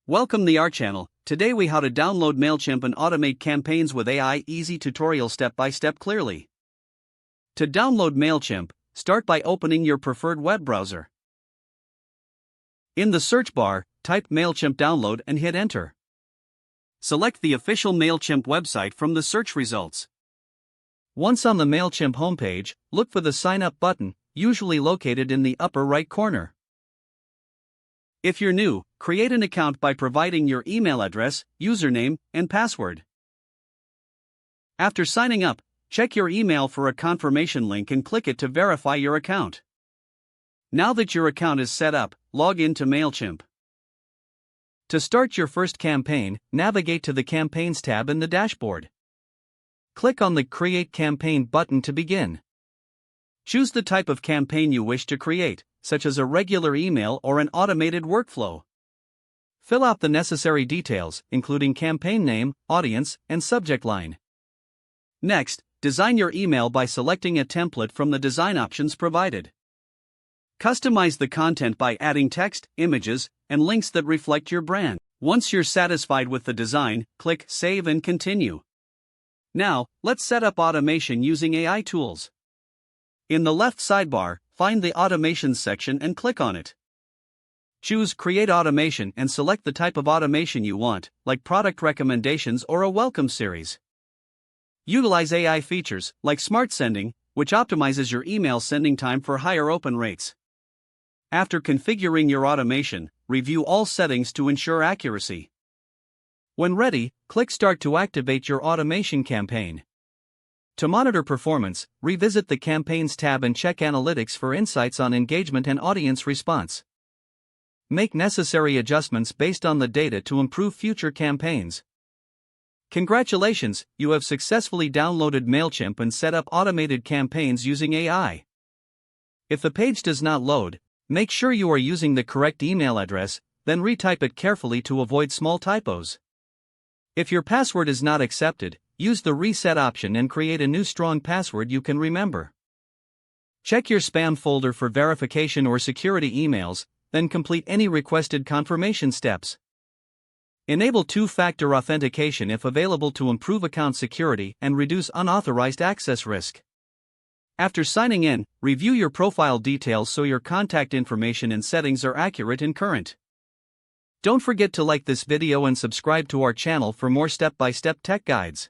Welcome to our channel. Today we how to download Mailchimp and automate campaigns with AI. Easy tutorial step by step clearly. To download Mailchimp, start by opening your preferred web browser. In the search bar, type Mailchimp download and hit enter. Select the official Mailchimp website from the search results. Once on the Mailchimp homepage, look for the sign up button, usually located in the upper right corner. If you're new, create an account by providing your email address, username, and password. After signing up, check your email for a confirmation link and click it to verify your account. Now that your account is set up, log in to Mailchimp. To start your first campaign, navigate to the Campaigns tab in the dashboard. Click on the Create Campaign button to begin. Choose the type of campaign you wish to create, such as a regular email or an automated workflow. Fill out the necessary details, including campaign name, audience, and subject line. Next, design your email by selecting a template from the design options provided. Customize the content by adding text, images, and links that reflect your brand. Once you're satisfied with the design, click Save and Continue. Now, let's set up automation using AI tools. In the left sidebar, find the Automations section and click on it. Choose Create Automation and select the type of automation you want, like product recommendations or a welcome series. Utilize AI features, like Smart Sending, which optimizes your email sending time for higher open rates. After configuring your automation, review all settings to ensure accuracy. When ready, click Start to activate your automation campaign. To monitor performance, revisit the Campaigns tab and check analytics for insights on engagement and audience response. Make necessary adjustments based on the data to improve future campaigns. Congratulations, you have successfully downloaded Mailchimp and set up automated campaigns using AI. If the page does not load, make sure you are using the correct email address, then retype it carefully to avoid small typos. If your password is not accepted, use the reset option and create a new strong password you can remember. Check your spam folder for verification or security emails, then complete any requested confirmation steps. Enable two-factor authentication if available to improve account security and reduce unauthorized access risk. After signing in, review your profile details so your contact information and settings are accurate and current. Don't forget to like this video and subscribe to our channel for more step-by-step tech guides.